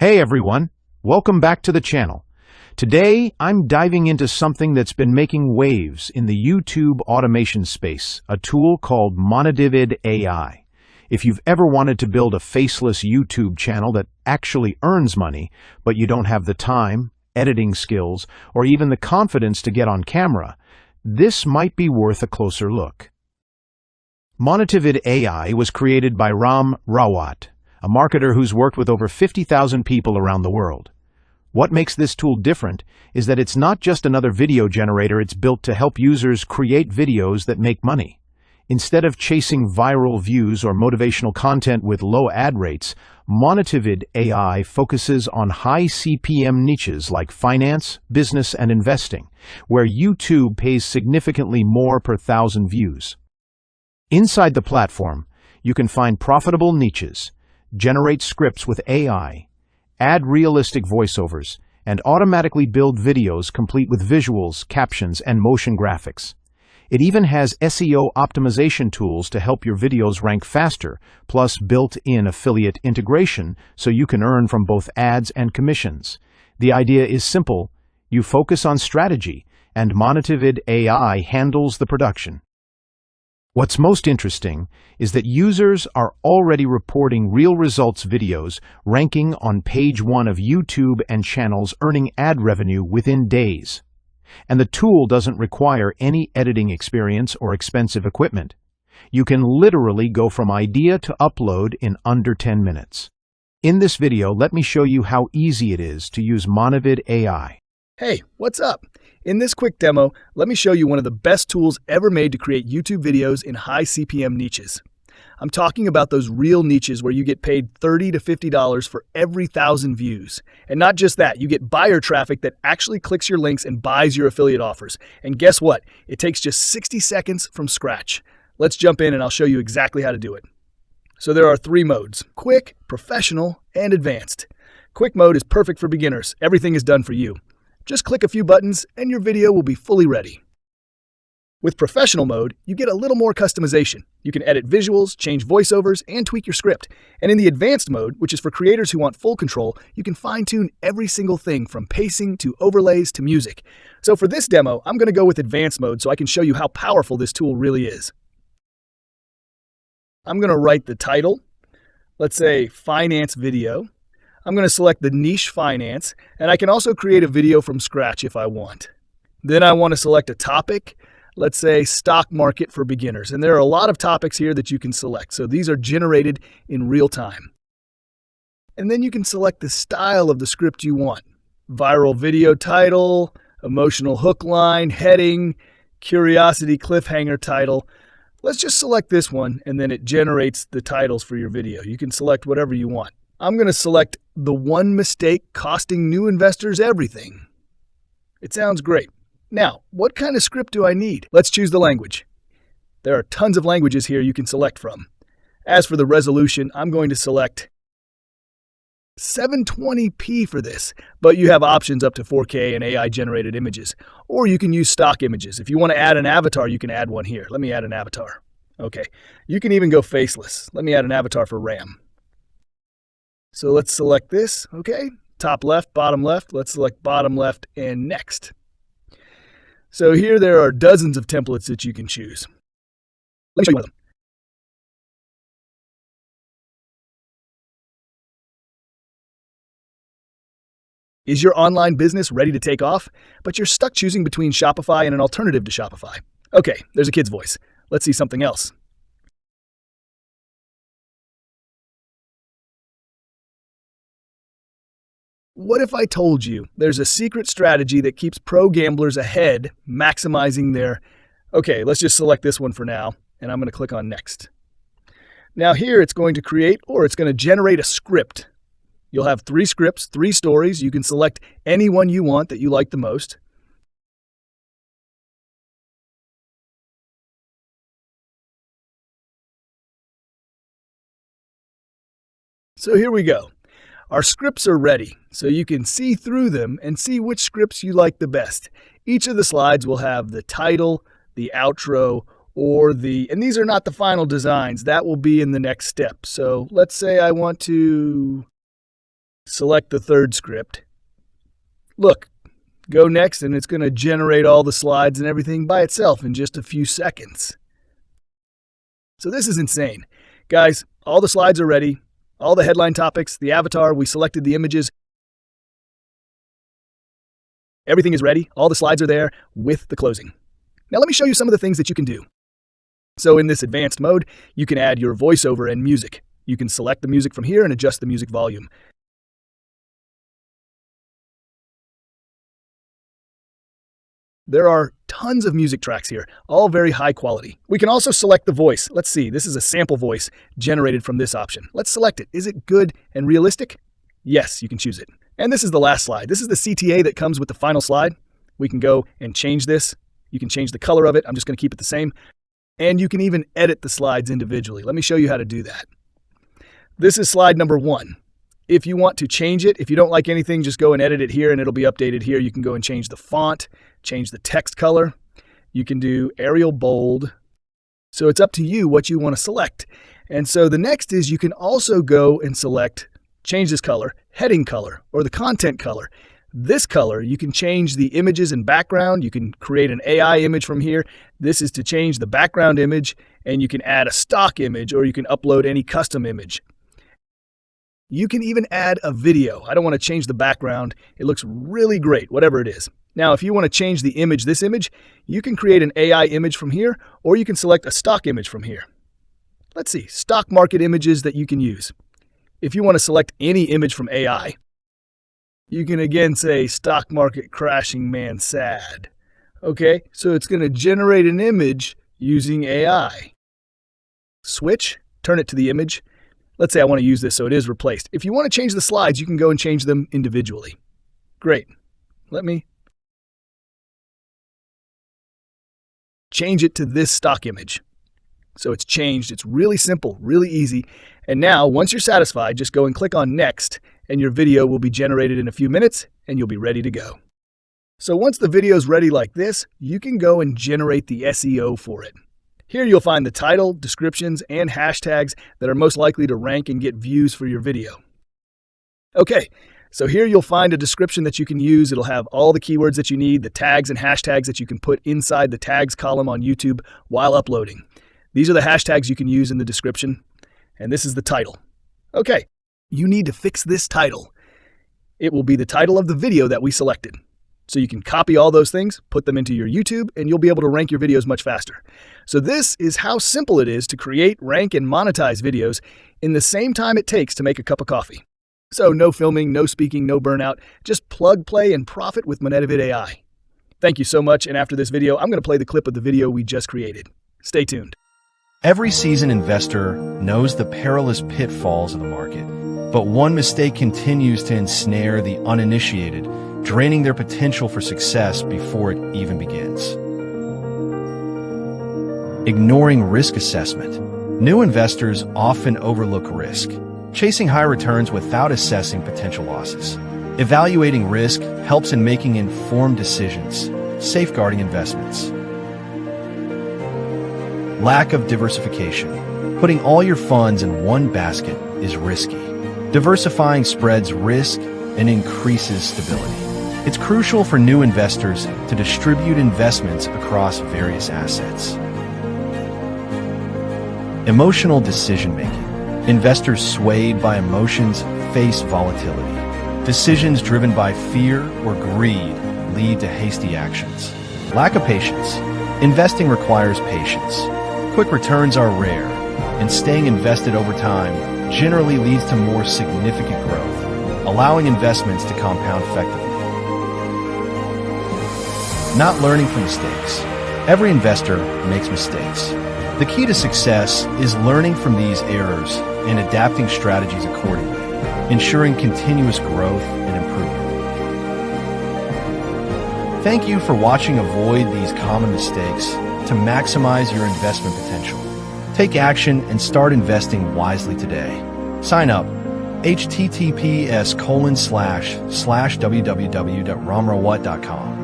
Hey everyone, welcome back to the channel. Today, I'm diving into something that's been making waves in the YouTube automation space, a tool called Monetivid AI. If you've ever wanted to build a faceless YouTube channel that actually earns money, but you don't have the time, editing skills, or even the confidence to get on camera, this might be worth a closer look. Monetivid AI was created by Ram Rawat, a marketer who's worked with over 50,000 people around the world. What makes this tool different is that it's not just another video generator, it's built to help users create videos that make money. Instead of chasing viral views or motivational content with low ad rates, Monetivid AI focuses on high-CPM niches like finance, business, and investing, where YouTube pays significantly more per thousand views. Inside the platform, you can find profitable niches, generate scripts with AI, add realistic voiceovers, and automatically build videos complete with visuals, captions, and motion graphics. It even has SEO optimization tools to help your videos rank faster, plus built-in affiliate integration so you can earn from both ads and commissions. The idea is simple. You focus on strategy, and Monetivid AI handles the production. What's most interesting is that users are already reporting real results videos ranking on page 1 of YouTube and channels earning ad revenue within days. And the tool doesn't require any editing experience or expensive equipment. You can literally go from idea to upload in under 10 minutes. In this video, let me show you how easy it is to use Monetivid AI. Hey, what's up? In this quick demo, let me show you one of the best tools ever made to create YouTube videos in high CPM niches. I'm talking about those real niches where you get paid $30 to $50 for every 1,000 views. And not just that, you get buyer traffic that actually clicks your links and buys your affiliate offers. And guess what? It takes just 60 seconds from scratch. Let's jump in and I'll show you exactly how to do it. So there are 3 modes: quick, professional, and advanced. Quick mode is perfect for beginners. Everything is done for you. Just click a few buttons and your video will be fully ready. With professional mode, you get a little more customization. You can edit visuals, change voiceovers, and tweak your script. And in the advanced mode, which is for creators who want full control, you can fine-tune every single thing from pacing to overlays to music. So for this demo, I'm going to go with advanced mode so I can show you how powerful this tool really is. I'm going to write the title. Let's say finance video. I'm going to select the niche finance, and I can also create a video from scratch if I want. Then I want to select a topic, let's say stock market for beginners. And there are a lot of topics here that you can select, so these are generated in real time. And then you can select the style of the script you want: viral video title, emotional hook line, heading, curiosity cliffhanger title. Let's just select this one, and then it generates the titles for your video. You can select whatever you want. I'm going to select the one mistake costing new investors everything. It sounds great. Now, what kind of script do I need? Let's choose the language. There are tons of languages here you can select from. As for the resolution, I'm going to select 720p for this, but you have options up to 4K and AI-generated images. Or you can use stock images. If you want to add an avatar, you can add one here. Let me add an avatar. Okay. You can even go faceless. Let me add an avatar for Ram. So let's select this, okay? Top left, bottom left. Let's select bottom left and next. So here there are dozens of templates that you can choose. Let me show you one of them. Is your online business ready to take off, but you're stuck choosing between Shopify and an alternative to Shopify? Okay, there's a kid's voice. Let's see something else. What if I told you there's a secret strategy that keeps pro gamblers ahead, maximizing their... Okay, let's just select this one for now, and I'm going to click on Next. Now here it's going to create, or it's going to generate a script. You'll have 3 scripts, 3 stories. You can select any one you want that you like the most. So here we go. Our scripts are ready, so you can see through them and see which scripts you like the best. Each of the slides will have the title, the outro, and these are not the final designs. That will be in the next step. So let's say I want to select the third script. Look, go next and it's going to generate all the slides and everything by itself in just a few seconds. So this is insane. Guys, all the slides are ready. All the headline topics, the avatar, we selected the images. Everything is ready. All the slides are there with the closing. Now let me show you some of the things that you can do. So in this advanced mode, you can add your voiceover and music. You can select the music from here and adjust the music volume. There are tons of music tracks here, all very high quality. We can also select the voice. Let's see, this is a sample voice generated from this option. Let's select it. Is it good and realistic? Yes, you can choose it. And this is the last slide. This is the CTA that comes with the final slide. We can go and change this. You can change the color of it. I'm just going to keep it the same. And you can even edit the slides individually. Let me show you how to do that. This is slide number 1. If you want to change it, if you don't like anything, just go and edit it here and it'll be updated here. You can go and change the font, change the text color. You can do Arial bold. So it's up to you what you want to select. And so the next is you can also go and select, change this color, heading color, or the content color. This color, you can change the images and background. You can create an AI image from here. This is to change the background image, and you can add a stock image, or you can upload any custom image. You can even add a video. I don't want to change the background. It looks really great, whatever it is. Now, if you want to change the image, this image, you can create an AI image from here, or you can select a stock image from here. Let's see, stock market images that you can use. If you want to select any image from AI, you can again say stock market crashing man sad. Okay, so it's going to generate an image using AI. Switch, turn it to the image. Let's say I want to use this so it is replaced. If you want to change the slides, you can go and change them individually. Great. Let me change it to this stock image. So it's changed. It's really simple, really easy. And now, once you're satisfied, just go and click on Next, and your video will be generated in a few minutes, and you'll be ready to go. So once the video is ready like this, you can go and generate the SEO for it. Here you'll find the title, descriptions, and hashtags that are most likely to rank and get views for your video. Okay, so here you'll find a description that you can use. It'll have all the keywords that you need, the tags and hashtags that you can put inside the tags column on YouTube while uploading. These are the hashtags you can use in the description, and this is the title. Okay, you need to fix this title. It will be the title of the video that we selected. So you can copy all those things, put them into your YouTube, and you'll be able to rank your videos much faster. So this is how simple it is to create, rank, and monetize videos in the same time it takes to make a cup of coffee. So no filming, no speaking, no burnout. Just plug, play, and profit with Monetivid AI. Thank you so much, and after this video, I'm going to play the clip of the video we just created. Stay tuned. Every seasoned investor knows the perilous pitfalls of the market, but one mistake continues to ensnare the uninitiated, draining their potential for success before it even begins. Ignoring risk assessment. New investors often overlook risk, chasing high returns without assessing potential losses. Evaluating risk helps in making informed decisions, safeguarding investments. Lack of diversification. Putting all your funds in one basket is risky. Diversifying spreads risk and increases stability. It's crucial for new investors to distribute investments across various assets. Emotional decision-making. Investors swayed by emotions face volatility. Decisions driven by fear or greed lead to hasty actions. Lack of patience. Investing requires patience. Quick returns are rare, and staying invested over time generally leads to more significant growth, allowing investments to compound effectively. Not learning from mistakes. Every investor makes mistakes. The key to success is learning from these errors and adapting strategies accordingly, ensuring continuous growth and improvement. Thank you for watching. Avoid these common mistakes to maximize your investment potential. Take action and start investing wisely today. Sign up https://www.ramrawat.com.